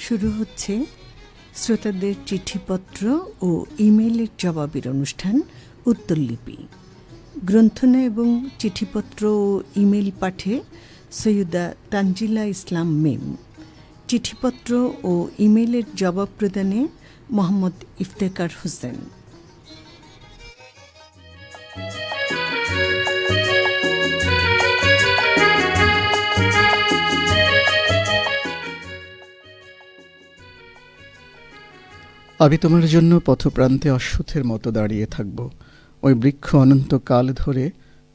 শুরু হচ্ছে শ্রোতাদের চিঠিপত্র ও ইমেইলের জবাবের অনুষ্ঠান উত্তরলিপি। গ্রন্থনা এবং চিঠিপত্র ও ইমেইল পাঠে সৈয়দা তানজিলা ইসলাম মিম। চিঠিপত্র ও ইমেইলের জবাব প্রদানে মোহাম্মদ ইফতেখার হোসেন। আমি তোমার জন্য পথপ্রান্তে অশ্বত্থের মতো দাঁড়িয়ে থাকব, ওই বৃক্ষ অনন্তকাল ধরে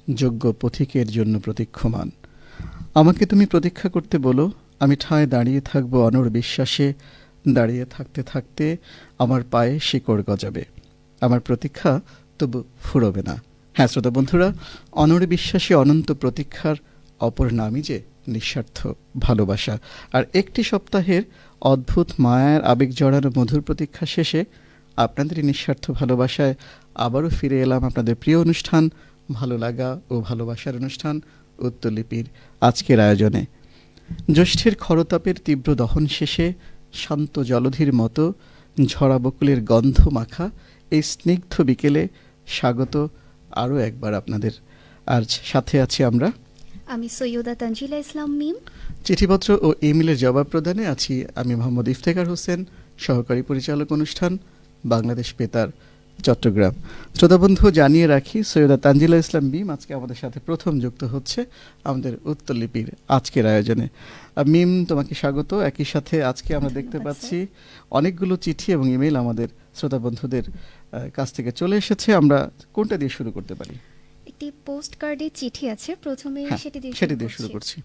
যোগ্য পথিকের জন্য প্রতীক্ষমান। আমাকে তুমি প্রতীক্ষা করতে বলো, আমি ঠায় দাঁড়িয়ে থাকব অনড় বিশ্বাসে। দাঁড়িয়ে থাকতে থাকতে আমার পায়ে শিকড় গজাবে, আমার প্রতীক্ষা তবু ফুরবে না। হ্যাঁ শ্রোতা বন্ধুরা, অনড় বিশ্বাসী অনন্ত প্রতীক্ষার অপর নামই যে নিঃস্বার্থ ভালোবাসা। আর একটি সপ্তাহের অদ্ভুত মায়ার আবেগ জড়ানো মধুর প্রতীক্ষা শেষে আপনাদের নিঃস্বার্থ ভালোবাসায় আবারও ফিরে এলাম আপনাদের প্রিয় অনুষ্ঠান ভালো লাগা ও ভালোবাসার অনুষ্ঠান উত্তরলিপির আজকের আয়োজনে। জ্যৈষ্ঠের খরতাপের তীব্র দহন শেষে শান্ত জলধির মতো ঝরা বকুলের গন্ধ মাখা এই স্নিগ্ধ বিকেলে স্বাগত আরও একবার আপনাদের। আর সাথে আছি আমি সৈয়দা তানজিলা ইসলাম মিম। চিঠিপত্র ও ইমেইলের জবাব প্রদানে আছি আমি মোহাম্মদ ইফতেখার হোসেন, সহকারী পরিচালক অনুষ্ঠান বাংলাদেশ বেতার চট্টগ্রাম। শ্রোতাবন্ধু জানিয়ে রাখি, সৈয়দা তানজিলা ইসলাম মিম আজকে আমাদের সাথে প্রথম যুক্ত হচ্ছে আমাদের উত্তরলিপির আজকের আয়োজনে। মিম, তোমাকে স্বাগত। একই সাথে আজকে আমরা দেখতে পাচ্ছি অনেকগুলো চিঠি এবং ইমেইল আমাদের শ্রোতাবন্ধুদের কাছ থেকে চলে এসেছে। আমরা কোনটা দিয়ে শুরু করতে পারি? একটি পোস্ট কার্ডের চিঠি আছে, প্রথমে সেটি দিয়ে শুরু করছি।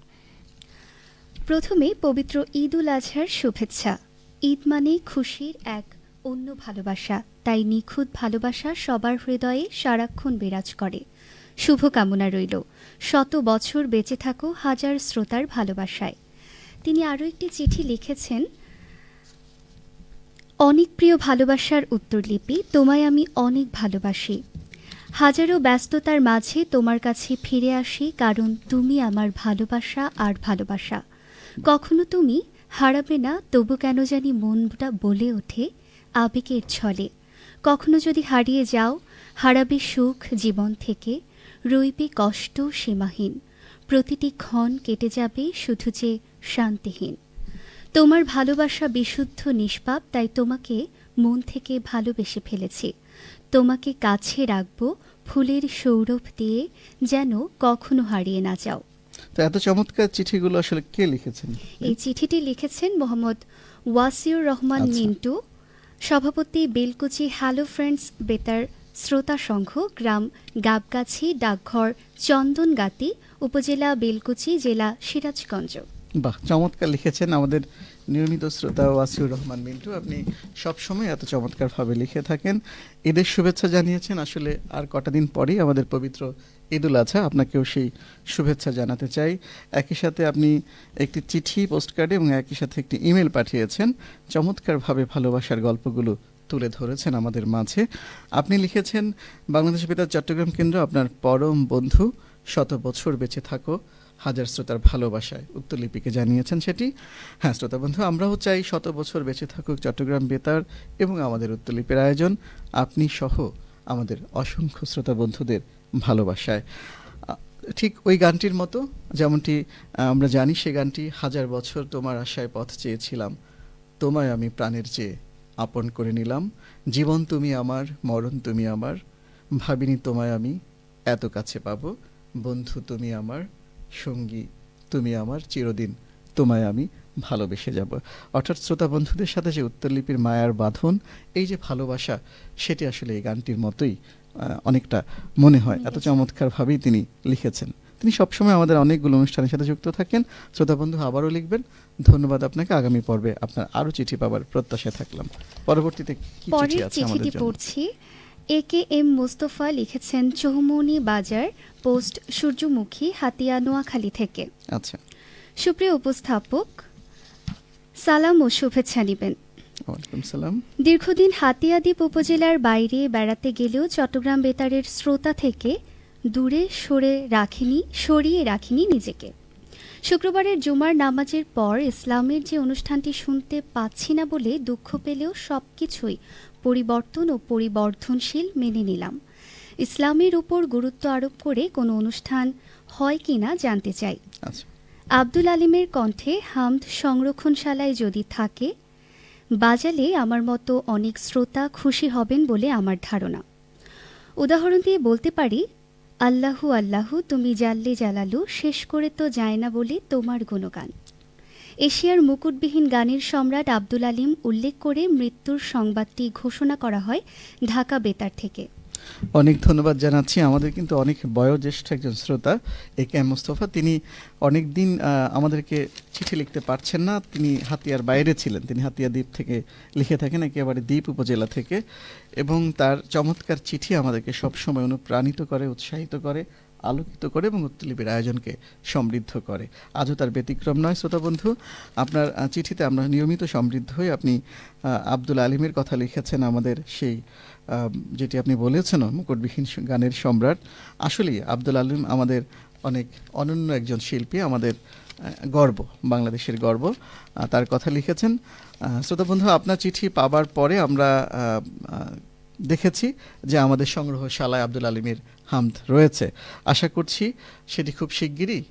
প্রথমে পবিত্র ঈদ উল আজহার শুভেচ্ছা। ঈদ মানে খুশির এক অন্য ভালোবাসা, তাই নিখুঁত ভালোবাসা সবার হৃদয়ে সারাক্ষণ বিরাজ করে। শুভকামনা রইল, শত বছর বেঁচে থাকো হাজার শ্রোতার ভালোবাসায়। তিনি আরও একটি চিঠি লিখেছেন, অনেক প্রিয় ভালোবাসার উত্তরলিপি, তোমায় আমি অনেক ভালোবাসি। হাজারো ব্যস্ততার মাঝে তোমার কাছে ফিরে আসি, কারণ তুমি আমার ভালোবাসা আর ভালোবাসা। কখনো তুমি হারাবে না, তবু কেন জানি মনটা বলে ওঠে আবেগের ছলে। কখনো যদি হারিয়ে যাও, হারাবে সুখ জীবন থেকে, রইবে কষ্ট সীমাহীন। প্রতিটি ক্ষণ কেটে যাবে শুধু যে শান্তিহীন। তোমার ভালোবাসা বিশুদ্ধ নিষ্পাপ, তাই তোমাকে মন থেকে ভালোবেসে ফেলেছি। তোমাকে কাছে রাখবো ফুলের সৌরভ দিয়ে, যেন কখনো হারিয়ে না যাও। তো এত চমৎকার চিঠিগুলো আসলে কে লিখেছেন? এই চিঠিটি লিখেছেন মোহাম্মদ ওয়াসিউর রহমান মিন্টু, সভাপতি বেলকুচি হ্যালো ফ্রেন্ডস বেতার শ্রোতা সংঘ, গ্রাম গাবগাছি, ডাকঘর চন্দনগাতি, উপজেলা বেলকুচি, জেলা সিরাজগঞ্জ। বাহ, চমৎকার লিখেছেন আমাদের নিয়মিত শ্রোতা ওয়াসিউর রহমান মিন্টু। আপনি সবসময় এত চমৎকারভাবে লিখে থাকেন। ঈদের শুভেচ্ছা জানিয়েছেন। আসলে আর কটা দিন পরেই আমাদের পবিত্র ঈদ উল আজহা, আপনাকেও সেই শুভেচ্ছা জানাতে চাই। একই সাথে আপনি একটি চিঠি পোস্টকার্ডে এবং একই সাথে একটি ইমেল পাঠিয়েছেন। চমৎকারভাবে ভালোবাসার গল্পগুলো তুলে ধরেছেন আমাদের মাঝে। আপনি লিখেছেন, বাংলাদেশ বেতার চট্টগ্রাম কেন্দ্র আপনার পরম বন্ধু, শত বছর বেঁচে থাকো হাজার শ্রোতার ভালোবাসায়। উত্তরলিপিকে জানিয়েছেন সেটি। হ্যাঁ শ্রোতা বন্ধু, আমরাও চাই শত বছর বেঁচে থাকুক চট্টগ্রাম বেতার এবং আমাদের উত্তরলিপির আয়োজন, আপনি সহ আমাদের অসংখ্য শ্রোতা বন্ধুদের ভালোবাসায়। ঠিক ওই গানটির মতো, যেমনটি আমরা জানি সে গানটি, হাজার বছর তোমার আশায় পথ চেয়েছিলাম, তোমায় আমি প্রাণের চেয়ে আপন করে নিলাম। জীবন তুমি আমার, মরণ তুমি আমার, ভাবিনি তোমায় আমি এত কাছে পাবো। বন্ধু তুমি আমার, সঙ্গী তুমি আমার, চিরদিন তোমায় আমি ভালোবেসে যাব। অর্থাৎ শ্রোতা বন্ধুদের সাথে যে উত্তরলিপির মায়ার বাঁধন, এই যে ভালোবাসা, সেটি আসলে এই গানটির মতোই অনেকটা মনে হয়। এত চমৎকারভাবেই তিনি লিখেছেন। তিনি সবসময় আমাদের অনেকগুলো অনুষ্ঠানের সাথে যুক্ত থাকেন। শ্রোতা বন্ধু আবারও লিখবেন। ধন্যবাদ আপনাকে। আগামী পর্বে আপনার আরও চিঠি পাবার প্রত্যাশায় থাকলাম। পরবর্তীতে কি চিঠি আছে আমাদের জন্য? পড়ছি। AKM মোস্তফা লিখেছেন চৌমনি বাজার, পোস্ট সূর্যমুখী, হাতিয়া, নোয়াখালী থেকে। আচ্ছা, সুপ্রিয় উপস্থাপক, সালাম ও শুভেচ্ছা নিবেন। ওয়ালাইকুম সালাম। দীর্ঘদিন হাতিয়াদ্বীপ উপজেলার বাইরে বেড়াতে গেলেও চট্টগ্রাম বেতারের শ্রোতা থেকে দূরে সরিয়ে রাখিনি নিজেকে। শুক্রবারের জুমার নামাজের পর ইসলামের যে অনুষ্ঠানটি শুনতে পাচ্ছি না বলে দুঃখ পেলেও সবকিছুই পরিবর্তন ও পরিবর্ধনশীল মেনে নিলাম। ইসলামের উপর গুরুত্ব আরোপ করে কোনো অনুষ্ঠান হয় কিনা জানতে চাই। আচ্ছা, আব্দুল আলিমের কণ্ঠে হামদ সংরক্ষণশালায় যদি থাকে, বাজালে আমার মতো অনেক শ্রোতা খুশি হবেন বলে আমার ধারণা। উদাহরণ দিয়ে বলতে পারি, আল্লাহু আল্লাহু তুমি জাল্লে জালালু, শেষ করে তো যায় না বলে তোমার গুণগান। এশিয়ার মুকুটবিহীন গানের সম্রাট আব্দুল আলিম উল্লেখ করে মৃত্যুর সংবাদটি ঘোষণা করা হয় ঢাকা বেতার থেকে। অনেক ধন্যবাদ জানাচ্ছি। আমাদের কিন্তু অনেক বয়োজ্যেষ্ঠ একজন শ্রোতা AKM মোস্তফা, তিনি অনেক দিন আমাদেরকে চিঠি লিখতে পারছেন না। তিনি হাতিয়ার বাইরে ছিলেন, তিনি হাতিয়া দ্বীপ থেকে লিখে থাকেন, একেবারে দ্বীপ উপজেলা থেকে, এবং তার চমৎকার চিঠি আমাদেরকে সবসময় অনুপ্রাণিত করে, উৎসাহিত করে, আলোকিত করে এবং উত্তরলিপির আয়োজনকে সমৃদ্ধ করে। আজও তার ব্যতিক্রম নয়। শ্রোতা বন্ধু, আপনার চিঠিতে আমরা নিয়মিত সমৃদ্ধ হই। আপনি আব্দুল আলিমের কথা লিখেছেন, আমাদের সেই যেটি আপনি বলেছেন মুকুটবিহীন গানের সম্রাট। আসলেই আব্দুল আলিম আমাদের অনেক অনন্য একজন শিল্পী, আমাদের গর্ব, বাংলাদেশের গর্ব। তার কথা লিখেছেন। শ্রোতা বন্ধু, আপনার চিঠি পাবার পরে আমরা দেখেছি যে আমাদের সংগ্রহশালায় আব্দুল আলিমের হামদ রয়েছে। আশা করছি সেটি খুব শিগগিরই,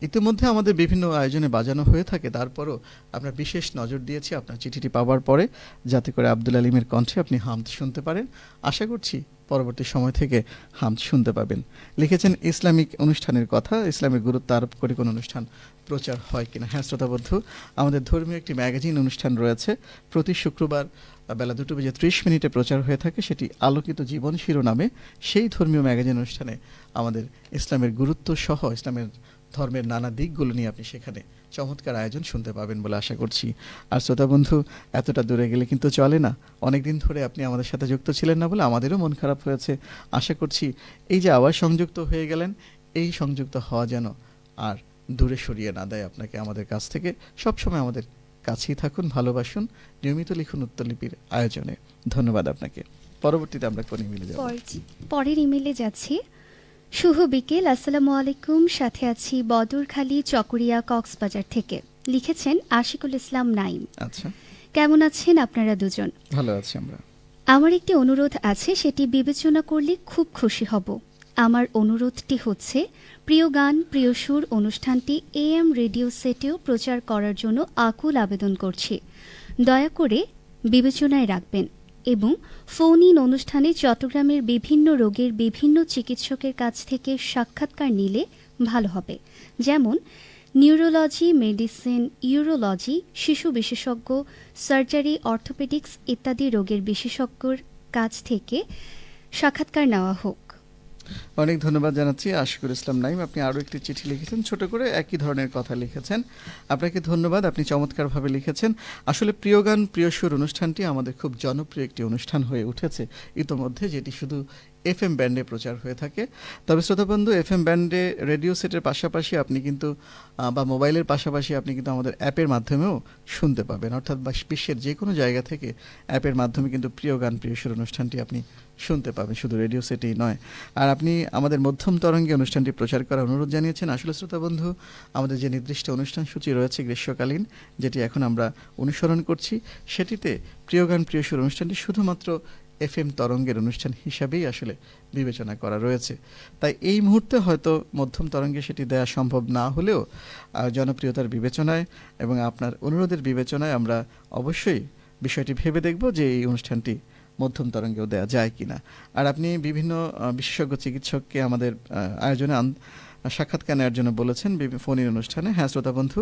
ইতিমধ্যে আমাদের বিভিন্ন আয়োজনে বাজানো হয়ে থাকে, তারপরও আমরা বিশেষ নজর দিয়েছি আপনার চিঠিটি পাওয়ার পরে, যাতে করে আব্দুল আলিমের কণ্ঠে আপনি হামদ শুনতে পারেন। আশা করছি পরবর্তী সময় থেকে হামদ শুনতে পাবেন। লিখেছেন ইসলামিক অনুষ্ঠানের কথা, ইসলামের গুরুত্ব আরোপ করে কোনো অনুষ্ঠান প্রচার হয় কিনা। হ্যাঁ শ্রোতাবন্ধু, আমাদের ধর্মীয় একটি ম্যাগাজিন অনুষ্ঠান রয়েছে, প্রতি শুক্রবার বেলা 2:30 প্রচার হয়ে থাকে, সেটি আলোকিত জীবন শিরোনামে। সেই ধর্মীয় ম্যাগাজিন অনুষ্ঠানে আমাদের ইসলামের গুরুত্ব সহ ইসলামের ধর্মের নানা দিকগুলো নিয়ে আপনি সেখানে চমৎকার আয়োজন শুনতে পাবেন বলে আশা করছি। আর শ্রোতা বন্ধু, এতটা দূরে গেলে কিন্তু চলে না। অনেকদিন ধরে আপনি আমাদের সাথে যুক্ত ছিলেন না বলে আমাদেরও মন খারাপ হয়েছে। আশা করছি এই যে আবার সংযুক্ত হয়ে গেলেন, এই সংযুক্ত হওয়া যেন আর দূরে সরিয়ে না দেয় আপনাকে আমাদের কাছ থেকে। সবসময় আমাদের কাছেই থাকুন, ভালোবাসুন, নিয়মিত লিখুন উত্তরলিপির আয়োজনে। ধন্যবাদ আপনাকে। পরবর্তীতে আমরা কোন ইমেলে যাব? পরের ইমেলে যাচ্ছি। শুভ বিকেল, আসসালামু আলাইকুম। সাথে আছি বদরখালী, চকরিয়া, কক্সবাজার থেকে। লিখেছেন আশিকুল ইসলাম নাইম। আচ্ছা, কেমন আছেন আপনারা দুজন? ভালো আছি আমরা। আমার একটি অনুরোধ আছে, সেটি বিবেচনা করলে খুব খুশি হব। আমার অনুরোধটি হচ্ছে, প্রিয় গান প্রিয় সুর অনুষ্ঠানটি AM রেডিও সেটেও প্রচার করার জন্য আকুল আবেদন করছি। দয়া করে বিবেচনায় রাখবেন এবং ফোন ইন অনুষ্ঠানে চট্টগ্রামের বিভিন্ন রোগের বিভিন্ন চিকিৎসকের কাছ থেকে সাক্ষাৎকার নিলে ভালো হবে। যেমন নিউরোলজি, মেডিসিন, ইউরোলজি, শিশু বিশেষজ্ঞ, সার্জারি, অর্থোপেডিক্স ইত্যাদি রোগের বিশেষজ্ঞর কাছ থেকে সাক্ষাৎকার নেওয়া হোক। অনেক ধন্যবাদ জানাচ্ছি আশিকুল ইসলাম নাইম। আপনি আরও একটি চিঠি লিখেছেন, ছোট করে একই ধরনের কথা লিখেছেন। আপনাকে ধন্যবাদ, আপনি চমৎকারভাবে লিখেছেন। আসলে প্রিয় গান প্রিয় সুর অনুষ্ঠানটি আমাদের খুব জনপ্রিয় একটি অনুষ্ঠান হয়ে উঠেছে ইতোমধ্যে, যেটি শুধু FM ব্যান্ডে প্রচার হয়ে থাকে। তবে শ্রোতাবন্ধু, FM ব্যান্ডে রেডিও সেটের পাশাপাশি আপনি কিন্তু বা মোবাইলের পাশাপাশি আপনি কিন্তু আমাদের অ্যাপের মাধ্যমেও শুনতে পাবেন, অর্থাৎ বিশ্বের যে কোনো জায়গা থেকে অ্যাপের মাধ্যমে কিন্তু প্রিয় গান প্রিয় সুর অনুষ্ঠানটি আপনি শুনতে পাবেন, শুধু রেডিও সেটেই নয়। আর আপনি আমাদের মধ্যম তরঙ্গে অনুষ্ঠানটি প্রচার করার অনুরোধ জানিয়েছেন। আসলে শ্রোতাবন্ধু, আমাদের যে নির্দিষ্ট অনুষ্ঠান সূচি রয়েছে গ্রীষ্মকালীন, যেটি এখন আমরা অনুসরণ করছি, সেটিতে প্রিয় গান প্রিয় সুর অনুষ্ঠানটি শুধুমাত্র FM তরঙ্গের অনুষ্ঠান হিসাবেই আসলে বিবেচনা করা রয়েছে। তাই এই মুহূর্তে হয়তো মধ্যম তরঙ্গে সেটি দেওয়া সম্ভব না হলেও জনপ্রিয়তার বিবেচনায় এবং আপনার অনুরোধের বিবেচনায় আমরা অবশ্যই বিষয়টি ভেবে দেখব যে এই অনুষ্ঠানটি মধ্যম তরঙ্গেও দেওয়া যায় কিনা। আর আপনি বিভিন্ন বিশেষজ্ঞ চিকিৎসককে আমাদের আয়োজনে সাক্ষাৎকার নেওয়ার জন্য বলেছেন ফোনের অনুষ্ঠানে। হ্যাঁ শ্রোতা বন্ধু,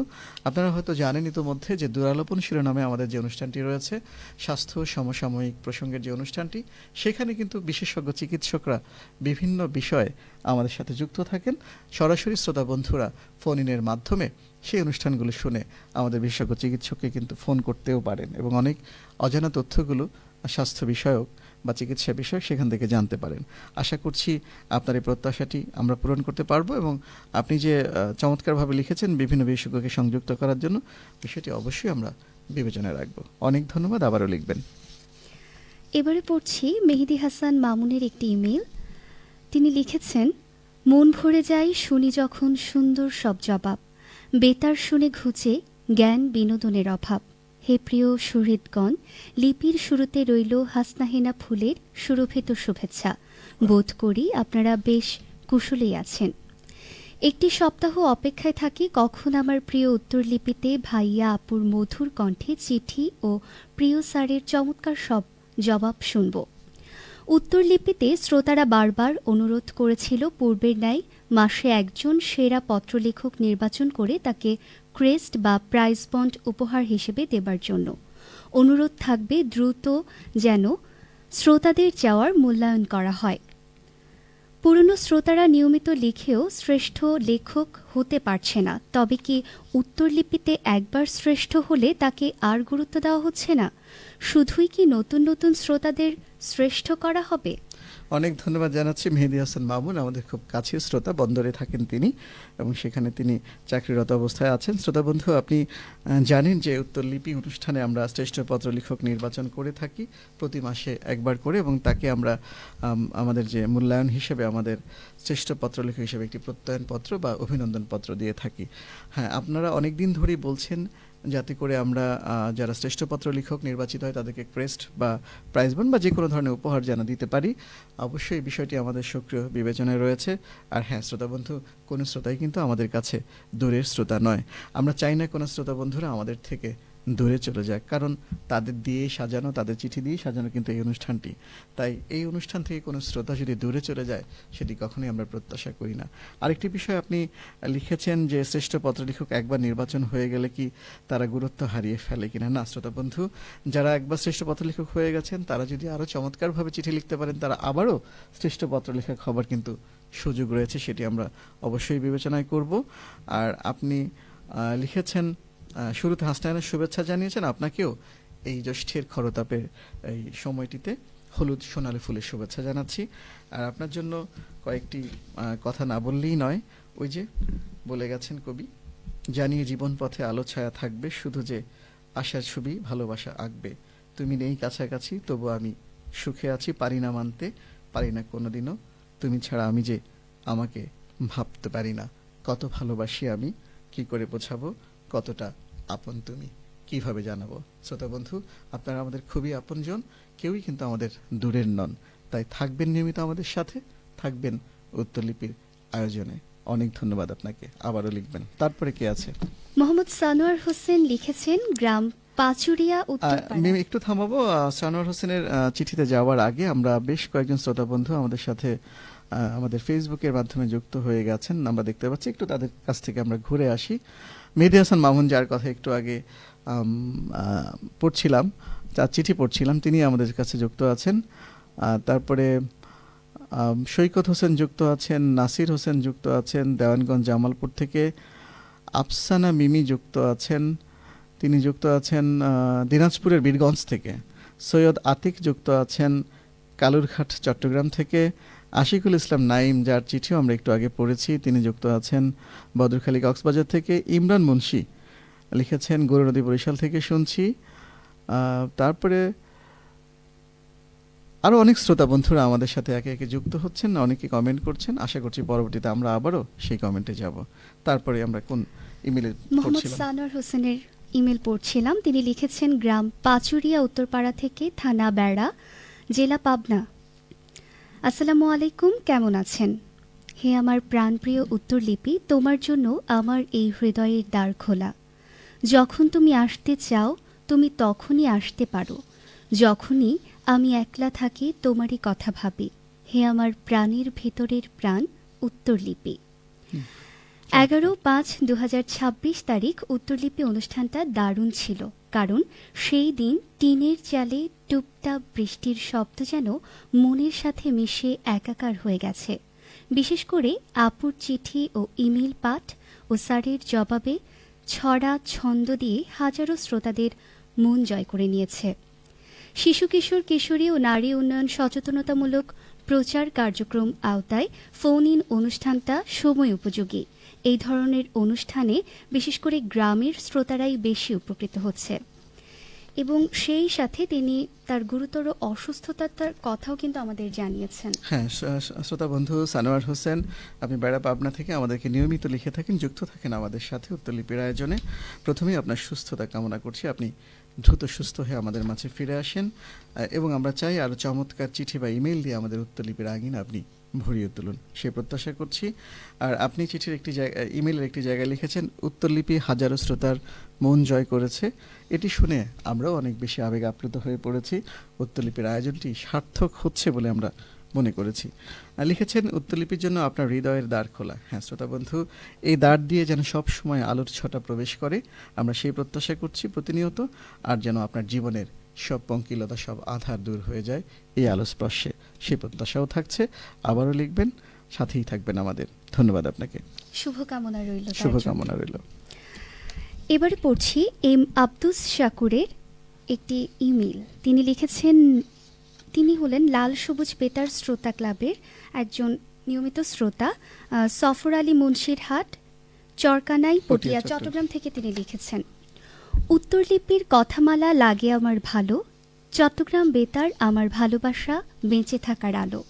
আপনারা হয়তো জানেন ইতোমধ্যে যে দুরালোপন শিরোনামে আমাদের যে অনুষ্ঠানটি রয়েছে, স্বাস্থ্য সমসাময়িক প্রসঙ্গের যে অনুষ্ঠানটি, সেখানে কিন্তু বিশেষজ্ঞ চিকিৎসকরা বিভিন্ন বিষয়ে আমাদের সাথে যুক্ত থাকেন। সরাসরি শ্রোতা বন্ধুরা ফোন ইনের মাধ্যমে সেই অনুষ্ঠানগুলো শুনে আমাদের বিশেষজ্ঞ চিকিৎসককে কিন্তু ফোন করতেও পারেন এবং অনেক অজানা তথ্যগুলো স্বাস্থ্য বিষয়ক বা চিকিৎসা বিষয় সেখান থেকে জানতে পারেন। আশা করছি আপনার এই প্রত্যাশাটি আমরা পূরণ করতে পারবো, এবং আপনি যে চমৎকারভাবে লিখেছেন বিভিন্ন বিশেষজ্ঞকে সংযুক্ত করার জন্য, বিষয়টি অবশ্যই আমরা বিবেচনায় রাখবো। অনেক ধন্যবাদ, আবারও লিখবেন। এবারে পড়ছি মেহেদী হাসান মামুনের একটি ইমেল। তিনি লিখেছেন, মন ভরে যায় শুনি যখন সুন্দর সব জবাব, বেতার শুনে ঘুচে জ্ঞান বিনোদনের অভাব। হে প্রিয় সুহৃদগণ, লিপির শুরুতে রইল হাসনাহেনা ফুলের সুরভিত শুভেচ্ছা। বোধ করি আপনারা বেশ কুশলেই আছেন। একটি সপ্তাহ অপেক্ষায় থাকি কখন আমার প্রিয় উত্তরলিপিতে ভাইয়া আপুর মধুর কণ্ঠে চিঠি ও প্রিয় স্যারের চমৎকার সব জবাব শুনব। উত্তরলিপিতে শ্রোতারা বারবার অনুরোধ করেছিল পূর্বের ন্যায় মাসে একজন সেরা পত্রলেখক নির্বাচন করে তাকে ক্রেস্ট বা প্রাইজ বন্ড উপহার হিসেবে দেবার জন্য। অনুরোধ থাকবে দ্রুত যেন শ্রোতাদের চাওয়ার মূল্যায়ন করা হয়। পুরনো শ্রোতারা নিয়মিত লিখেও শ্রেষ্ঠ লেখক হতে পারছে না, তবে কি উত্তরলিপিতে একবার শ্রেষ্ঠ হলে তাকে আর গুরুত্ব দেওয়া হচ্ছে না? শুধুই কি নতুন নতুন শ্রোতাদের শ্রেষ্ঠ করা হবে? অনেক ধন্যবাদ জানাচ্ছি মেহেদী হাসান মামুন, আমাদের খুব কাছের শ্রোতা, বন্দরে থাকেন তিনি এবং সেখানে তিনি চাকরিরত অবস্থায় আছেন। শ্রোতা বন্ধু, আপনি জানেন যে উত্তরলিপি অনুষ্ঠানে আমরা শ্রেষ্ঠ পত্রলেখক নির্বাচন করে থাকি প্রতি মাসে একবার করে, এবং তাকে আমরা আমাদের যে মূল্যায়ন হিসেবে আমাদের শ্রেষ্ঠ পত্রলেখক হিসেবে একটি প্রত্যয়ন পত্র বা অভিনন্দন পত্র দিয়ে থাকি। হ্যাঁ, আপনারা অনেক দিন ধরেই বলছেন যাতে করে আমরা যারা শ্রেষ্ঠ পত্র লেখক নির্বাচিত হয় তাদেরকে ক্রেস্ট বা প্রাইজ বন্ড বা যে কোনো ধরনের উপহার যেন দিতে পারি। অবশ্যই এই বিষয়টি আমাদের সক্রিয় বিবেচনায় রয়েছে। আর হ্যাঁ, শ্রোতা বন্ধু, কোনো শ্রোতাই কিন্তু আমাদের কাছে দূরের শ্রোতা নয়। আমরা চাই না কোনো শ্রোতা বন্ধুরা আমাদের থেকে দূরে চলে যাক, কারণ তাদের দিয়ে সাজানো, তাদের চিঠি দিয়ে সাজানো কিন্তু এই অনুষ্ঠানটি। তাই এই অনুষ্ঠান থেকে কোনো শ্রোতা যদি দূরে চলে যায় সেটি কখনোই আমরা প্রত্যাশা করি না। আরেকটি বিষয় আপনি লিখেছেন যে শ্রেষ্ঠ পত্রলেখক একবার নির্বাচন হয়ে গেলে কি তারা গুরুত্ব হারিয়ে ফেলে কিনা। না শ্রোতা বন্ধু, যারা একবার শ্রেষ্ঠ পত্রলেখক হয়ে গেছেন তারা যদি আরও চমৎকারভাবে চিঠি লিখতে পারেন, তারা আবারও শ্রেষ্ঠ পত্রলেখক হবার কিন্তু সুযোগ রয়েছে, সেটি আমরা অবশ্যই বিবেচনায় করব। আর আপনি লিখেছেন শুরুতে হাসনাহেনার শুভেচ্ছা জানিয়েছেন, আপনাকেও এই জ্যৈষ্ঠের খরতাপের এই সময়টিতে হলুদ সোনালি ফুলের শুভেচ্ছা জানাচ্ছি। আর আপনার জন্য কয়েকটি কথা না বললেই নয়, ওই যে বলে গেছেন কবি, জানিয়ে জীবন পথে আলো ছায়া থাকবে, শুধু যে আশার ছবি ভালোবাসা আঁকবে, তুমি নেই কাছাকাছি তবু আমি সুখে আছি, পারি না মানতে পারি না কোনোদিনও, তুমি ছাড়া আমি যে আমাকে ভাবতে পারি না, কত ভালোবাসি আমি, কি করে বোঝাবো কতটা আপন তুমি, কিভাবে জানাবো। শ্রোতা বন্ধু, আপনারা আমাদের খুবই আপনজন, কেউই কিন্তু আমাদের দূরের নন। তাই থাকবেন নিয়মিত আমাদের সাথে, থাকবেন উত্তরলিপির আয়োজনে। অনেক ধন্যবাদ আপনাকে, আবারও লিখবেন। তারপরে কে আছে? মোহাম্মদ সানোয়ার হোসেন লিখেছেন, গ্রাম পাচুরিয়া, উত্তরপাড়া। আমি একটু থামাবো। সানোয়ার হোসেনের চিঠিতে যাওয়ার আগে আমরা বেশ কয়েকজন শ্রোতা বন্ধু আমাদের সাথে আমাদের ফেসবুকের মাধ্যমে যুক্ত হয়ে গেছেন, আমরা দেখতে পাচ্ছি। একটু তাদের কাছ থেকে আমরা ঘুরে আসি। মেহেদী হাসান মামুন, যার কথা একটু আগে পড়ছিলাম, তার চিঠি পড়ছিলাম, তিনি আমাদের কাছে যুক্ত আছেন। তারপরে সৈকত হোসেন যুক্ত আছেন, নাসির হোসেন যুক্ত আছেন দেওয়ানগঞ্জ জামালপুর থেকে, আফসানা মিমি যুক্ত আছেন, তিনি যুক্ত আছেন দিনাজপুরের বীরগঞ্জ থেকে, সৈয়দ আতিক যুক্ত আছেন কালুরঘাট চট্টগ্রাম থেকে, আশিকুল ইসলাম নাইম, যার চিঠিও আমরা একটু আগে পড়েছি, তিনি যুক্ত আছেন বদরখালী কক্সবাজার থেকে, ইমরান মুন্সি লিখেছেন গৌরনদী বরিশাল থেকে শুনছি। তারপরে আরও অনেক শ্রোতা বন্ধুরা আমাদের সাথে একে একে যুক্ত হচ্ছেন, অনেকে কমেন্ট করছেন। আশা করছি পরবর্তীতে আমরা আবারও সেই কমেন্টে যাব। তারপরে আমরা কোন ইমেলে মোহাম্মদ সানোয়ার হোসেনের ইমেল পড়ছিলাম। তিনি লিখেছেন, গ্রাম পাচুরিয়া, উত্তরপাড়া থেকে, থানা বেড়া, জেলা পাবনা। আসসালামু আলাইকুম, কেমন আছেন? হে আমার প্রাণপ্রিয় উত্তরলিপি, তোমার জন্য আমার এই হৃদয়ের দ্বার খোলা। যখন তুমি আসতে চাও তুমি তখনই আসতে পারো, যখনই আমি একলা থাকি তোমারই কথা ভাবি। হে আমার প্রাণের ভেতরের প্রাণ উত্তরলিপি। 11/5/2026 তারিখ উত্তরলিপি অনুষ্ঠানটা দারুণ ছিল, কারণ সেই দিন টিনের চালে টুপটাপ বৃষ্টির শব্দ যেন মনের সাথে মিশে একাকার হয়ে গেছে। বিশেষ করে আপুর চিঠি ও ইমেল পাঠ ও স্যারের জবাবে ছড়া ছন্দ দিয়ে হাজারো শ্রোতাদের মন জয় করে নিয়েছে। শিশু কিশোর কিশোরী ও নারী উন্নয়ন সচেতনতামূলক প্রচার কার্যক্রম আওতায় ফোন ইন অনুষ্ঠানটা সময় উপযোগী। এই ধরনের অনুষ্ঠানে বিশেষ করে গ্রামের শ্রোতারাই বেশি উপকৃত হচ্ছে। এবং সেই সাথে তিনি তার গুরুতর অসুস্থতার কথাও কিন্তু আমাদের জানিয়েছেন। হ্যাঁ, শ্রোতা বন্ধু সানোয়ার হোসেন, আপনি বেড়া পাবনা থেকে আমাদেরকে নিয়মিত লিখে থাকেন, যুক্ত থাকেন আমাদের সাথে উত্তরলিপির আয়োজনে। প্রথমেই আপনার সুস্থতা কামনা করছি, আপনি দ্রুত সুস্থ হয়ে আমাদের মাঝে ফিরে আসেন এবং আমরা চাই আরও চমৎকার চিঠি বা ইমেল দিয়ে আমাদের উত্তরলিপির আঙিনা আপনি ভরিয়ে তুলুন, সে প্রত্যাশা করছি। আর আপনি চিঠির একটি ইমেলের একটি জায়গায় লিখেছেন, উত্তরলিপি হাজারো শ্রোতার মন জয় করেছে। এটি শুনে আমরাও অনেক বেশি আবেগ আপ্লুত হয়ে পড়েছি। উত্তরলিপির আয়োজনটি সার্থক হচ্ছে বলে আমরা মনে করেছি। লিখেছেন, উত্তরলিপির জন্য আপনার হৃদয়ের দ্বার খোলা। হ্যাঁ শ্রোতা বন্ধু, এই দ্বার দিয়ে যেন সব সময় আলোর ছটা প্রবেশ করে, আমরা সেই প্রত্যাশা করছি প্রতিনিয়ত। আর যেন আপনার জীবনের সব পঙ্কিলতা, সব আধার দূর হয়ে যায় এই আলো স্পর্শে, সেই প্রত্যাশাও থাকছে। আবারও লিখবেন, সাথেই থাকবেন আমাদের। ধন্যবাদ আপনাকে। শুভকামনা রইল। শুভকামনা রইল। এবারে পড়ছি এম আব্দুস শাকুরের একটি ইমেল। তিনি লিখেছেন, তিনি হলেন লাল সবুজ বেতার শ্রোতা ক্লাবের একজন নিয়মিত শ্রোতা। সফর আলী মুন্সিরহাট, চরকানাই, পটিয়া, চট্টগ্রাম থেকে তিনি লিখেছেন, উত্তরলিপির কথামালা লাগে আমার ভালো, চট্টগ্রাম বেতার আমার ভালোবাসা, বেঁচে থাকার আলো।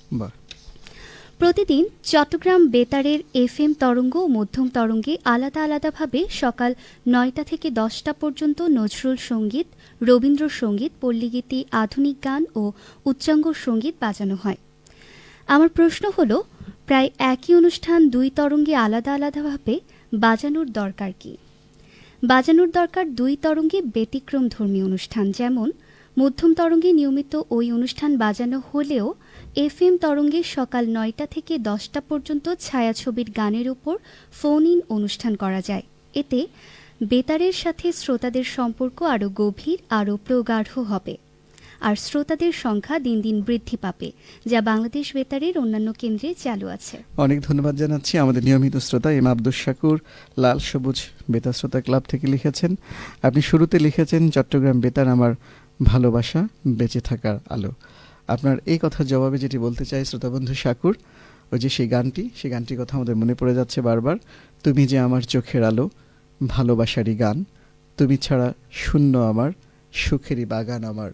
প্রতিদিন চট্টগ্রাম বেতারের FM তরঙ্গ ও মধ্যম তরঙ্গে আলাদা আলাদাভাবে সকাল 9টা থেকে 10টা পর্যন্ত নজরুল সঙ্গীত, রবীন্দ্রসঙ্গীত, পল্লীগীতি, আধুনিক গান ও উচ্চাঙ্গ সঙ্গীত বাজানো হয়। আমার প্রশ্ন হলো, প্রায় একই অনুষ্ঠান দুই তরঙ্গে আলাদা আলাদাভাবে বাজানোর দরকার কি? বাজানোর দরকার দুই তরঙ্গে ব্যতিক্রম ধর্মী অনুষ্ঠান, যেমন মধ্যম তরঙ্গে নিয়মিত ওই অনুষ্ঠান বাজানো হলেও FM তরঙ্গে সকাল 9টা থেকে 10টা পর্যন্ত ছায়াছবির গানের উপর ফোন ইন অনুষ্ঠান করা যায়। এতে বেতারের সাথে শ্রোতাদের সম্পর্ক আরও গভীর, আরও প্রগাঢ় হবে। আর শ্রোতাদের সংখ্যা দিন দিন বৃদ্ধি পাবে, যা বাংলাদেশ বেতারের অন্যান্য কেন্দ্রে চালু আছে। অনেক ধন্যবাদ জানাচ্ছি আমাদের নিয়মিত শ্রোতা এম আব্দুস শাকুর, লাল সবুজ বেতার শ্রোতা ক্লাব থেকে লিখেছেন। আপনি শুরুতে লিখেছেন, চট্টগ্রাম বেতার আমার ভালোবাসা, বেঁচে থাকার আলো। আপনার এই কথার জবাবে যেটি বলতে চাই শ্রোতাবন্ধু শাকুর, ওই যে সেই গানটির কথা আমাদের মনে পড়ে যাচ্ছে বারবার। তুমি যে আমার চোখের আলো, ভালোবাসারই গান, তুমি ছাড়া শূন্য আমার, সুখেরই বাগান আমার,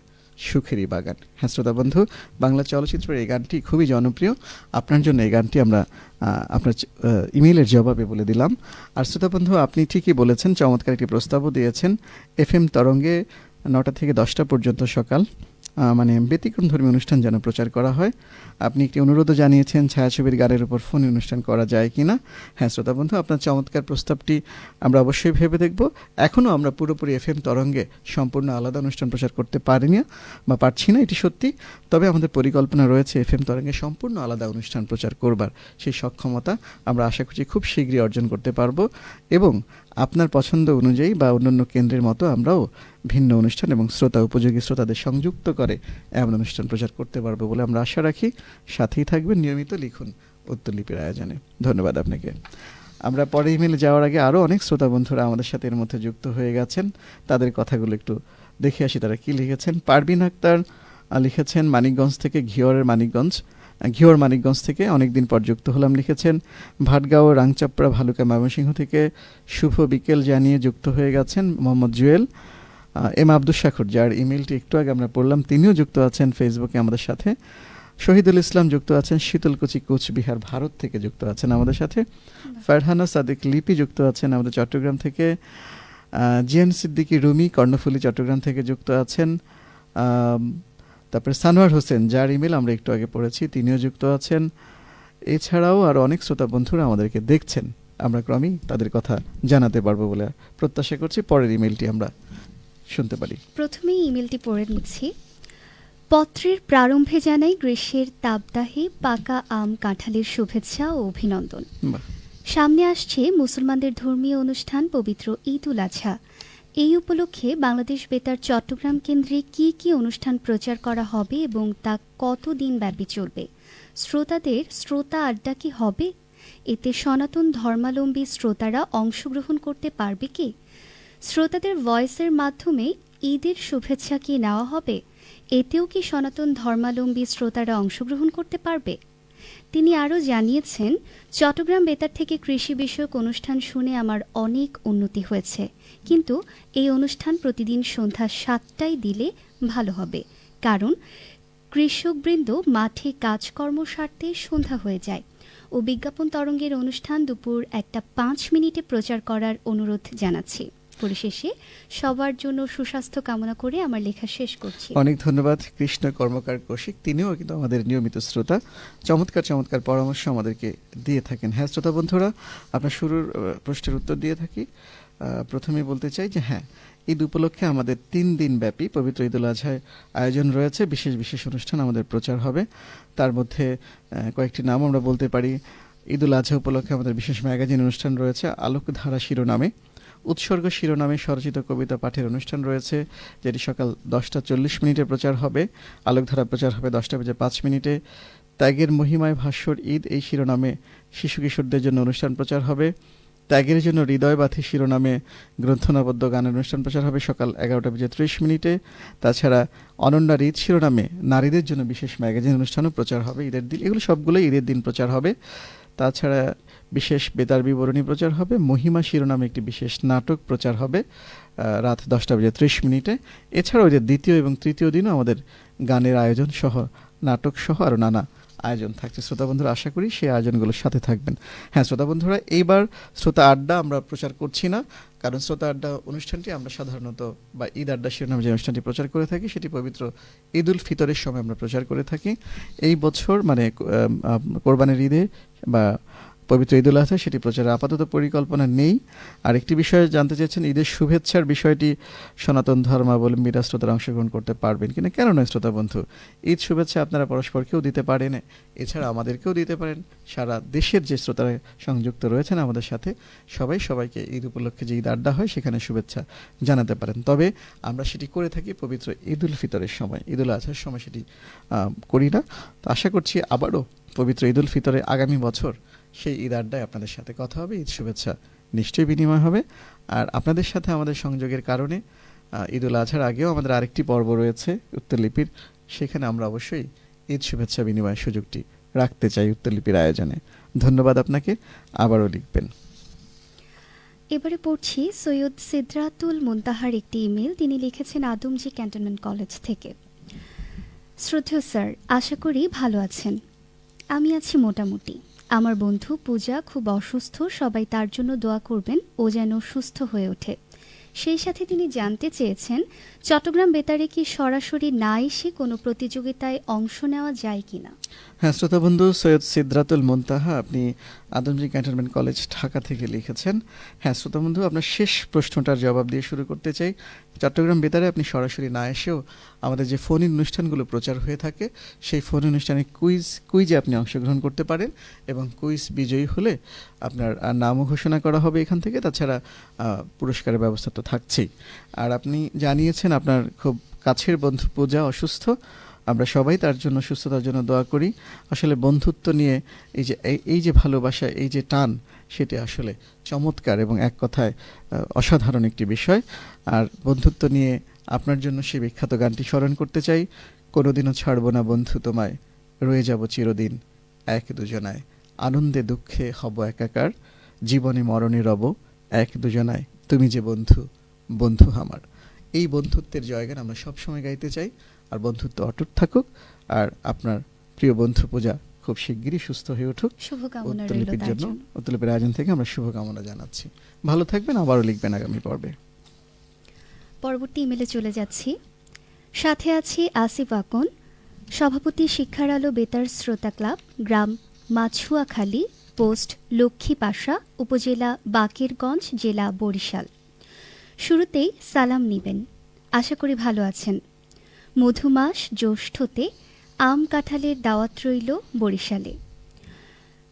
সুখেরই বাগান। হ্যাঁ শ্রোতা বন্ধু, বাংলা চলচ্চিত্রের এই গানটি খুবই জনপ্রিয়। আপনার জন্য এই গানটি আমরা আপনার ইমেইলের জবাবে বলে দিলাম। আর শ্রোতা বন্ধু, আপনি ঠিকই বলেছেন, চমৎকার একটি প্রস্তাবও দিয়েছেন। FM তরঙ্গে 9টা থেকে 10টা পর্যন্ত সকাল মানে ব্যতিক্রম ধর্মী অনুষ্ঠান যেন প্রচার করা হয়। আপনি একটি অনুরোধও জানিয়েছেন, ছায়াছবির গানের উপর ফোন অনুষ্ঠান করা যায় কিনা। হ্যাঁ শ্রোতা বন্ধু, আপনার চমৎকার প্রস্তাবটি আমরা অবশ্যই ভেবে দেখব। এখনও আমরা পুরোপুরি FM তরঙ্গে সম্পূর্ণ আলাদা অনুষ্ঠান প্রচার করতে পারছি না, এটি সত্যি। তবে আমাদের পরিকল্পনা রয়েছে FM তরঙ্গে সম্পূর্ণ আলাদা অনুষ্ঠান প্রচার করবার। সেই সক্ষমতা আমরা আশা করছি খুব শীঘ্রই অর্জন করতে পারবো এবং আপনার পছন্দ অনুযায়ী বা অন্যান্য কেন্দ্রের মতো আমরাও ভিন্ন অনুষ্ঠান এবং উপযোগী শ্রোতাদের সংযুক্ত করে এমন অনুষ্ঠান প্রচার করতে পারবো বলে আমরা আশা রাখি। সাথেই থাকবেন, নিয়মিত লিখুন উত্তরলিপির আয়োজনে। ধন্যবাদ আপনাকে। আমরা পরে ইমেলে যাওয়ার আগে আরও অনেক শ্রোতা বন্ধুরা আমাদের সাথে এর মধ্যে যুক্ত হয়ে গেছেন, তাদের কথাগুলো একটু দেখে আসি তারা কি লিখেছেন। পারবিন আক্তার লিখেছেন মানিকগঞ্জ থেকে, ঘিওর মানিকগঞ্জ থেকে অনেকদিন পর যুক্ত হলাম লিখেছেন। ভাটগাঁও, রাংচাপড়া, ভালুকা, ময়মনসিংহ থেকে শুভ বিকেল জানিয়ে যুক্ত হয়ে গেছেন মোহাম্মদ জুয়েল। এম আব্দুস শাকুর, যার ইমেলটি একটু আগে আমরা পড়লাম, তিনিও যুক্ত আছেন ফেসবুকে আমাদের সাথে। শহীদুল ইসলাম যুক্ত আছেন শীতলকুচি, কোচবিহার, ভারত থেকে যুক্ত আছেন আমাদের সাথে। ফারহানা সাদিক লিপি যুক্ত আছেন আমাদের চট্টগ্রাম থেকে। জিয়ান সিদ্দিকী রুমি, কর্ণফুলী, চট্টগ্রাম থেকে যুক্ত আছেন। তারপরে সানোয়ার হোসেন, যার ইমেল আমরা একটু আগে পড়েছি, তিনিও যুক্ত আছেন। এছাড়াও আরও অনেক শ্রোতা বন্ধুরা আমাদেরকে দেখছেন, আমরা ক্রমেই তাদের কথা জানাতে পারবো বলে প্রত্যাশা করছি। পরের ইমেলটি আমরা শুনতে পারি। প্রথমেই ইমেলটি পড়ে নিচ্ছি। পত্রের প্রারম্ভে জানাই গ্রীষ্মের তাপদাহে পাকা আম কাঁঠালের শুভেচ্ছা ও অভিনন্দন। সামনে আসছে মুসলমানদের ধর্মীয় অনুষ্ঠান পবিত্র ঈদ উল আজহা। এই উপলক্ষে বাংলাদেশ বেতার চট্টগ্রাম কেন্দ্রে কি কি অনুষ্ঠান প্রচার করা হবে এবং তা কতদিন ব্যাপী চলবে? শ্রোতাদের শ্রোতা আড্ডা কি হবে? এতে সনাতন ধর্মাবলম্বী শ্রোতারা অংশগ্রহণ করতে পারবে কি? শ্রোতাদের ভয়েসের মাধ্যমে ঈদের শুভেচ্ছা কি নেওয়া হবে? এতেও কি সনাতন ধর্মাবলম্বী শ্রোতারা অংশগ্রহণ করতে পারবে? তিনি আরও জানিয়েছেন, চট্টগ্রাম বেতার থেকে কৃষি বিষয়ক অনুষ্ঠান শুনে আমার অনেক উন্নতি হয়েছে, কিন্তু এই অনুষ্ঠান প্রতিদিন সন্ধ্যা 7টায় দিলে ভালো হবে, কারণ কৃষকবৃন্দ মাঠে কাজকর্ম সারতে সন্ধ্যা হয়ে যায়। ও বিজ্ঞাপন তরঙ্গের অনুষ্ঠান দুপুর 1:05 প্রচার করার অনুরোধ জানাচ্ছি। পরিশেষে সবার জন্য সুস্বাস্থ্য কামনা করে আমার লেখা শেষ করছি। অনেক ধন্যবাদ কৃষ্ণ কর্মকার কৌশিক, তিনিও কিন্তু আমাদের নিয়মিত শ্রোতা, চমৎকার চমৎকার পরামর্শ আমাদেরকে দিয়ে থাকেন। হ্যাঁ শ্রোতা বন্ধুরা, আপনার শুরুর প্রশ্নের উত্তর দিয়ে থাকি। প্রথমে বলতে চাই যে হ্যাঁ, ঈদ উপলক্ষে আমাদের 3 দিন ব্যাপী পবিত্র ঈদুল আজহায় আয়োজন রয়েছে। বিশেষ বিশেষ অনুষ্ঠান আমাদের প্রচার হবে। তার মধ্যে কয়েকটি নাম আমরা বলতে পারি। ঈদুল আজহা উপলক্ষে আমাদের বিশেষ ম্যাগাজিন অনুষ্ঠান রয়েছে আলোকধারা শিরোনামে। উৎসর্গ শিরোনামে স্বরচিত কবিতা পাঠের অনুষ্ঠান রয়েছে, যেটি সকাল 10:40 প্রচার হবে। আলোকধারা প্রচার হবে 10:05। ত্যাগের মহিমায় ভাস্বর ঈদ এই শিরোনামে শিশু কিশোরদের জন্য অনুষ্ঠান প্রচার হবে। ত্যাগের জন্য হৃদয় বাথি শিরোনামে গ্রন্থনাবদ্ধ গানের অনুষ্ঠান প্রচার হবে সকাল 11:30। তাছাড়া অনন্যার ঈদ শিরোনামে নারীদের জন্য বিশেষ ম্যাগাজিন অনুষ্ঠানও প্রচার হবে ঈদের দিন। এগুলো সবগুলোই ঈদের দিন প্রচার হবে। তাছাড়া বিশেষ বেতার বিবরণী প্রচার হবে। মহিমা শিরোনামে একটি বিশেষ নাটক প্রচার হবে রাত 10:30। এছাড়াও যে দ্বিতীয় এবং তৃতীয় দিনও আমাদের গানের আয়োজন সহ নাটক সহ আরও নানা আয়োজন থাকছে। শ্রোতা বন্ধুরা, আশা করি সেই আয়োজনগুলোর সাথে থাকবেন। হ্যাঁ শ্রোতা বন্ধুরা, এইবার শ্রোতা আড্ডা আমরা প্রচার করছি না, কারণ শ্রোতা আড্ডা অনুষ্ঠানটি আমরা সাধারণত বা ঈদ আড্ডা শিরোনামে যে অনুষ্ঠানটি প্রচার করে থাকি সেটি পবিত্র ঈদ উল ফিতরের সময় আমরা প্রচার করে থাকি। এই বছর মানে কোরবানির ঈদে বা পবিত্র ঈদুল আজহা সেটি প্রচারের আপাতত পরিকল্পনা নেই। আর একটি বিষয়ে জানতে চেয়েছেন, ঈদের শুভেচ্ছার বিষয়টি সনাতন ধর্মাবলম্বীরা শ্রোতারা অংশগ্রহণ করতে পারবেন কিনা। কেন নয় শ্রোতা বন্ধু, ঈদ শুভেচ্ছা আপনারা পরস্পরকেও দিতে পারেন, এছাড়া আমাদেরকেও দিতে পারেন। সারা দেশের যে শ্রোতারা সংযুক্ত রয়েছেন আমাদের সাথে, সবাই সবাইকে ঈদ উপলক্ষে যে ঈদ আড্ডা হয় সেখানে শুভেচ্ছা জানাতে পারেন। তবে আমরা সেটি করে থাকি পবিত্র ঈদ উল ফিতরের সময়, ঈদুল আজহার সময় সেটি করি না। তো আশা করছি আবারও পবিত্র ঈদ উল ফিতরে আগামী বছর সেই ঈদ আড্ডায় আপনাদের সাথে কথা হবে, ঈদ শুভেচ্ছা নিশ্চয়ই বিনিময় হবে। আর আপনাদের সাথে আমাদের সংযোগের কারণে ঈদুল আজহার আগেও আমাদের আরেকটি পর্ব রয়েছে উত্তরলিপির, সেখানে আমরা অবশ্যই ঈদ শুভেচ্ছা বিনিময়ের সুযোগটি রাখতে চাই উত্তরলিপির আয়োজনে। ধন্যবাদ আপনাকে, আবারও লিখবেন। এবারে পড়ছি সৈয়দ সিদরাতুল মুনতাহার একটি ইমেল। তিনি লিখেছেন আদমজী ক্যান্টনমেন্ট কলেজ থেকে। শ্রদ্ধেয় স্যার, আশা করি ভালো আছেন। আমি আছি মোটামুটি। আমার বন্ধু পূজা খুব অসুস্থ, সবাই তার জন্য দোয়া করবেন ও যেন সুস্থ হয়ে ওঠে। সেই সাথে তিনি জানতে চেয়েছেন, চট্টগ্রাম বেতারে কি সরাসরি না এসে কোনো প্রতিযোগিতায় অংশ নেওয়া যায় কিনা। হ্যাঁ শ্রোতা বন্ধু, সৈয়দ সিদরাতুল মুনতাহা, আপনি আদমজী ক্যান্টনমেন্ট কলেজ ঢাকা থেকে লিখেছেন। হ্যাঁ শ্রোতা বন্ধু, আপনার শেষ প্রশ্নটার জবাব দিয়ে শুরু করতে চাই। চট্টগ্রাম বেতারে আপনি সরাসরি না এসেও আমাদের যে ফোন ইন অনুষ্ঠানগুলো প্রচার হয়ে থাকে সেই ফোন অনুষ্ঠানে কুইজে আপনি অংশগ্রহণ করতে পারেন, এবং কুইজ বিজয়ী হলে আপনার নামও ঘোষণা করা হবে এখান থেকে। তাছাড়া পুরস্কারের ব্যবস্থা তো থাকছেই। আর আপনি জানিয়েছেন আপনার খুব কাছের বন্ধু পূজা অসুস্থ, আমরা সবাই তার জন্য সুস্থতার জন্য দোয়া করি। আসলে বন্ধুত্ব নিয়ে এই যে ভালোবাসা, এই যে টান, সেটি আসলে চমৎকার এবং এক কথায় অসাধারণ একটি বিষয়। আর বন্ধুত্ব নিয়ে আপনার জন্য সেই বিখ্যাত গানটি স্মরণ করতে চাই। কোনোদিনও ছাড়ব না বন্ধু তোমায়, রয়ে যাব চিরদিন এক দুজনায়, আনন্দে দুঃখে হব একাকার, জীবনে মরণে রব এক দুজনায়, তুমি যে বন্ধু বন্ধু আমার। এই বন্ধুত্বের জয়গান আমরা সবসময় গাইতে চাই। আর বন্ধুত্ব অটুট থাকুক। আর আপনার প্রিয় বন্ধু পূজা খুব শিগগিরই সুস্থ হয়ে উঠুক। শুভকামনা রইল উত্তরলিপির তার জন্য, জন্য। উত্তরলিপির আয়োজন থেকে আমরা শুভকামনা জানাচ্ছি। ভালো থাকবেন, আবারও লিখবেন আগামী পর্বে। পরবর্তী ইমেলে চলে যাচ্ছি। সাথে আছি আসিফ আকন, সভাপতি শিক্ষার আলো বেতার শ্রোতা ক্লাব, গ্রাম মাছুয়াখালী, পোস্ট লক্ষ্মীপাশা, উপজেলা বাকেরগঞ্জ, জেলা বরিশাল। শুরুতেই সালাম নিবেন। আশা করি ভালো আছেন। মধুমাস জ্যৈষ্ঠতে আম কাঁঠালের দাওয়াত রইল বরিশালে।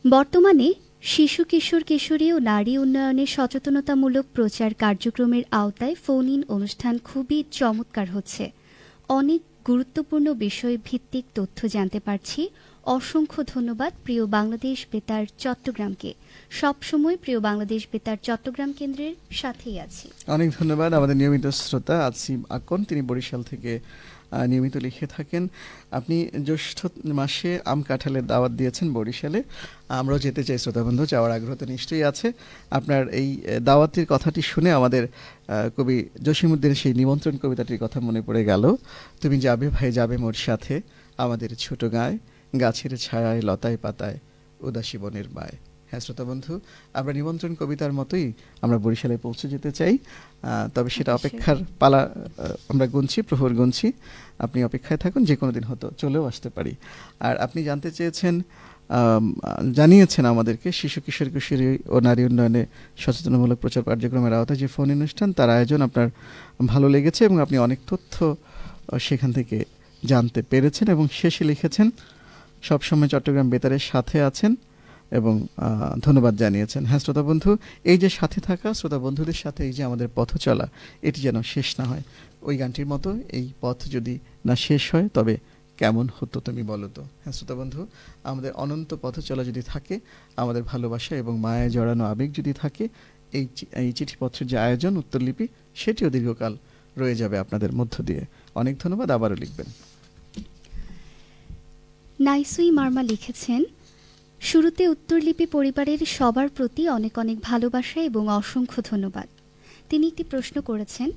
বর্তমানে শিশু কিশোর কিশোরী ও নারী উন্নয়নে সচেতনতামূলক প্রচার কার্যক্রমের আওতায় ফোন ইন অনুষ্ঠান খুবই চমৎকার হচ্ছে। অনেক গুরুত্বপূর্ণ বিষয় ভিত্তিক তথ্য জানতে পারছি। অসংখ্য ধন্যবাদ প্রিয় বাংলাদেশ বেতার চট্টগ্রামকে। সবসময় প্রিয় বাংলাদেশ বেতার চট্টগ্রাম কেন্দ্রের সাথেই আছি। অনেক ধন্যবাদ আমাদের নিয়মিত শ্রোতা আসিফ আকন, তিনি বরিশাল থেকে নিয়মিত লিখে থাকেন। আপনি জ্যৈষ্ঠ মাসে আম কাঁঠালের দাওয়াত দিয়েছেন বরিশালে। আমরাও যেতে চাই শ্রোতা বন্ধু, যাওয়ার আগ্রহ তো নিশ্চয়ই আছে। আপনার এই দাওয়াতের কথাটি শুনে আমাদের কবি জসিমউদ্দিনের সেই নিমন্ত্রণ কবিতাটির কথা মনে পড়ে গেল। তুমি যাবে ভাই যাবে মোর সাথে, আমাদের ছোট গায়ে, গাছের ছায়ায় লতায় পাতায়, উদাসী বনের বায়। হ্যাঁ শ্রোতা বন্ধু, আমরা নিমন্ত্রণ কবিতার মতোই আমরা বরিশালে পৌঁছে যেতে চাই। তবে সেটা অপেক্ষার পালা আমরা গুনছি, প্রহর গুনছি। আপনি অপেক্ষায় থাকুন, যে কোনো দিন হয়তো চলেও আসতে পারি। আর আপনি জানতে চেয়েছেন, জানিয়েছেন আমাদেরকে শিশু কিশোর কিশোরী ও নারী উন্নয়নে সচেতনমূলক প্রচার কার্যক্রমের আওতায় যে ফোন অনুষ্ঠান, তার আয়োজন আপনার ভালো লেগেছে এবং আপনি অনেক তথ্য সেখান থেকে জানতে পেরেছেন। এবং শেষে লিখেছেন, সবসময় চট্টগ্রাম বেতারের সাথে আছেন এবং ধন্যবাদ জানিয়েছেন। হ্যাঁ শ্রোতা বন্ধু, এই যে সাথে থাকা, শ্রোতা বন্ধুদের সাথে এই যে আমাদের পথ চলা, এটি যেন শেষ না হয়। ওই গানটির মতো এই পথ যদি না শেষ হয় তবে কেমন হতো তুমি বলো তো। হ্যাঁ শ্রোতা বন্ধু, আমাদের অনন্ত পথ চলা যদি থাকে, আমাদের ভালোবাসা এবং মায়ায় জড়ানো আবেগ যদি থাকে, এই চিঠিপত্রের যে আয়োজন উত্তরলিপি, সেটিও দীর্ঘকাল রয়ে যাবে আপনাদের মধ্য দিয়ে। অনেক ধন্যবাদ, আবারও লিখবেন। নাইসুই মার্মা লিখেছেন, শুরুতে উত্তরলিপি পরিবারের সবার প্রতি অনেক অনেক ভালোবাসা এবং অসংখ্য ধন্যবাদ। তিনি একটি প্রশ্ন করেছেন,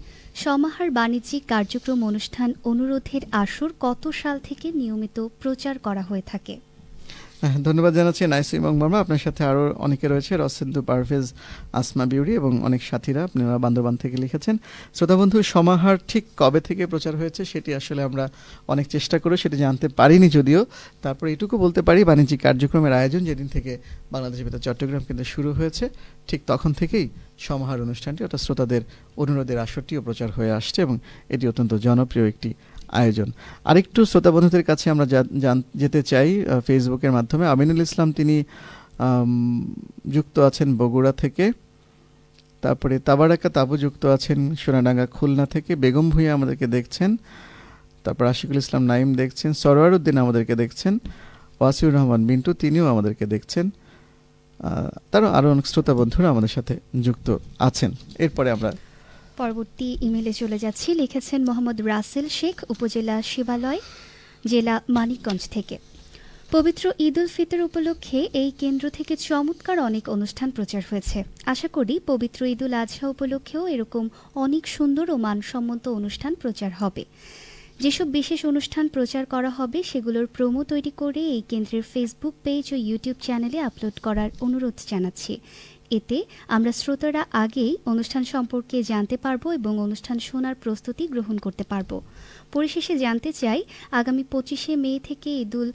সমাহার বাণিজ্যিক কার্যক্রম অনুষ্ঠান অনুরোধের আসর কত সাল থেকে নিয়মিত প্রচার করা হয়ে থাকে? ধন্যবাদ জানাচ্ছি নাইসি এবং মার্মা। আপনার সাথে আরও অনেকে রয়েছে, রসিন্দু, পারভেজ, আসমা বিউরি এবং অনেক সাথীরা আপনারা বান্দরবান থেকে লিখেছেন। শ্রোতা বন্ধু, সমাহার ঠিক কবে থেকে প্রচার হয়েছে সেটি আসলে আমরা অনেক চেষ্টা করে সেটি জানতে পারিনি যদিও। তারপর এটুকু বলতে পারি, বাণিজ্যিক কার্যক্রমের আয়োজন যেদিন থেকে বাংলাদেশ বেতার চট্টগ্রাম কেন্দ্রে শুরু হয়েছে, ঠিক তখন থেকেই সমাহার অনুষ্ঠানটি অর্থাৎ শ্রোতাদের অনুরোধের আসরটিও প্রচার হয়ে আসছে এবং এটি অত্যন্ত জনপ্রিয় একটি আয়োজন। আরেকটু শ্রোতা বন্ধুদের কাছে আমরা যেতে চাই ফেসবুকের মাধ্যমে। আমিনুল ইসলাম, তিনি যুক্ত আছেন বগুড়া থেকে। তারপরে তাবারাকা তাবু যুক্ত আছেন সোনাডাঙ্গা খুলনা থেকে। বেগম ভুঁইয়া আমাদেরকে দেখছেন। তারপর আশিকুল ইসলাম নাইম দেখছেন। সরোয়ার উদ্দিন আমাদেরকে দেখছেন। ওয়াসিউর রহমান মিন্টু, তিনিও আমাদেরকে দেখছেন। তারও আরও অনেক শ্রোতা বন্ধুরা আমাদের সাথে যুক্ত আছেন। এরপরে আমরা পরবর্তী ইমেলে চলে যাচ্ছি। লিখেছেন মোহাম্মদ রাসেল শেখ, উপজেলা শিবালয়, জেলা মানিকগঞ্জ থেকে। পবিত্র ঈদ উল ফিতর উপলক্ষে এই কেন্দ্র থেকে চমৎকার অনেক অনুষ্ঠান প্রচার হয়েছে। আশা করি পবিত্র ঈদ উল আজহা উপলক্ষেও এরকম অনেক সুন্দর ও মানসম্মত অনুষ্ঠান প্রচার হবে। যেসব বিশেষ অনুষ্ঠান প্রচার করা হবে সেগুলোর প্রোমো তৈরি করে এই কেন্দ্রের ফেসবুক পেজ ও ইউটিউব চ্যানেলে আপলোড করার অনুরোধ জানাচ্ছি। এতে আমরা শ্রোতারা আগেই অনুষ্ঠান সম্পর্কে জানতে পারবো এবং অনুষ্ঠান শোনার প্রস্তুতি গ্রহণ করতে পারবো। পরিশেষে জানতে চাই, আগামী 25শে মে থেকে ঈদুল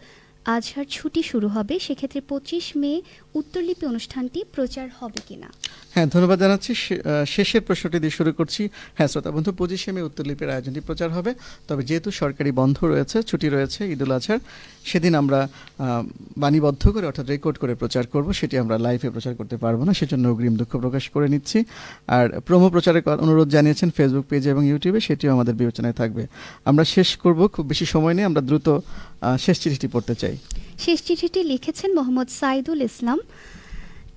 আজহার ছুটি শুরু হবে, সেক্ষেত্রে 25 মে উত্তরলিপি অনুষ্ঠানটি প্রচার হবে কিনা? হ্যাঁ, ধন্যবাদ জানাচ্ছি। শেষের প্রশ্নটি দিয়ে শুরু করছি। হ্যাঁ শ্রোতা বন্ধু, 25শে মে উত্তরলিপির আয়োজনটি প্রচার হবে। তবে যেহেতু সরকারি বন্ধ রয়েছে, ছুটি রয়েছে ঈদুল আজহার, সেদিন আমরা বাণীবদ্ধ করে অর্থাৎ রেকর্ড করে প্রচার করব। সেটি আমরা লাইভে প্রচার করতে পারবো না, সেজন্য অগ্রিম দুঃখ প্রকাশ করে নিচ্ছি। আর প্রোমো প্রচারের অনুরোধ জানিয়েছেন ফেসবুক পেজে এবং ইউটিউবে, সেটিও আমাদের বিবেচনায় থাকবে। আমরা শেষ করব, খুব বেশি সময় নেই, আমরা দ্রুত শেষ চিঠিটি পড়তে চাই। শেষ চিঠিটি লিখেছেন মোহাম্মদ সাইদুল ইসলাম।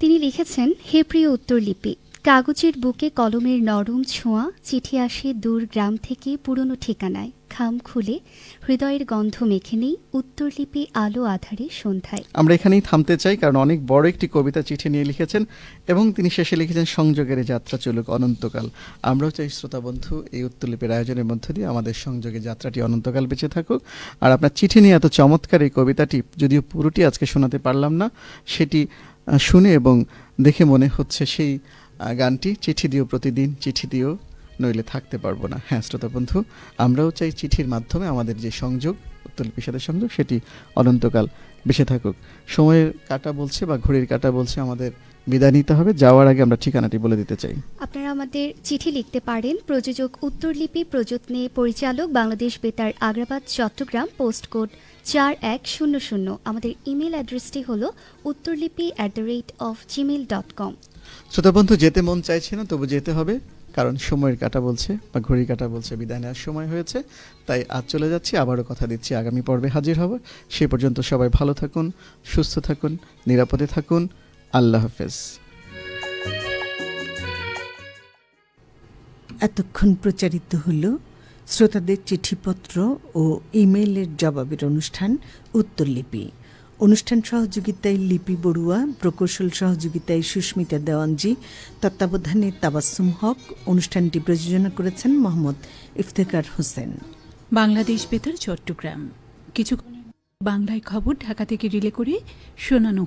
তিনি লিখেছেন, হে প্রিয় উত্তরলিপি, কাগজের বুকে কলমের নরম ছোঁয়া, চিঠি আসে দূর গ্রাম থেকে পুরনো ঠিকানায়, খাম খুলে হৃদয়ের গন্ধ মেখে নেই উত্তরলিপি আলো আধারে সন্ধ্যায়। আমরা এখানেই থামতে চাই, কারণ অনেক বড় একটি কবিতা চিঠি নিয়ে লিখেছেন এবং তিনি শেষে লিখেছেন, সংযোগের যাত্রা চলুক অনন্তকাল। আমরাও চাই শ্রোতা বন্ধু এই উত্তরলিপির আয়োজনের মধ্য দিয়ে আমাদের সংযোগের যাত্রাটি অনন্তকাল বেঁচে থাকুক। আর আপনার চিঠি নিয়ে এত চমৎকার এই কবিতাটি, যদিও পুরোটি আজকে শোনাতে পারলাম না, সেটি শুনে এবং দেখে মনে হচ্ছে সেই গানটি, চিঠি দিও প্রতিদিন, চিঠি দিও নইলে থাকতে পারবো না। হ্যাঁ শ্রোতা বন্ধু, আমরাও চাই চিঠির মাধ্যমে আমাদের যে সংযোগ, উত্তরলিপির সাথে সংযোগ, সেটি অনন্তকাল বেঁচে থাকুক। সময়ের কাঁটা বলছে বা ঘড়ির কাঁটা বলছে আমাদের বিদায় নিতে হবে। যাওয়ার আগে আমরা ঠিকানাটি বলে দিতে চাই। আপনারা আমাদের চিঠি লিখতে পারেন। প্রযোজক উত্তরলিপি, প্রযত্নে পরিচালক বাংলাদেশ বেতার, আগ্রাবাদ, চট্টগ্রাম, পোস্ট কোড 4100। আমাদের ইমেল অ্যাড্রেসটি হলো uttorlipi@gmail.com। শ্রোতা বন্ধু, যেতে মন চাইছে না, তবু যেতে হবে, কারণ সময়ের কাঁটা বলছে বা ঘড়ির কাঁটা বলছে বিদায় নেওয়ার সময় হয়েছে। তাই আজ চলে যাচ্ছি, আবারও কথা দিচ্ছি আগামী পর্বে হাজির হব। সে পর্যন্ত সবাই ভালো থাকুন, সুস্থ থাকুন, নিরাপদে থাকুন। আল্লাহ হাফেজ। এতক্ষণ প্রচারিত হলো শ্রোতাদের চিঠিপত্র ও ইমেইলের জবাবের অনুষ্ঠান উত্তরলিপি। অনুষ্ঠান সহযোগিতায় লিপি বড়ুয়া, প্রকৌশল সহযোগিতায় সুস্মিতা দেওয়ানজি, তত্ত্বাবধানে তাবাসসুম হক। অনুষ্ঠানটি প্রযোজনা করেছেন মোহাম্মদ ইফতেখার হোসেন। বাংলাদেশ বেতার চট্টগ্রাম। কিছু বাংলায় খবর ঢাকা থেকে রিলে করে শোনানো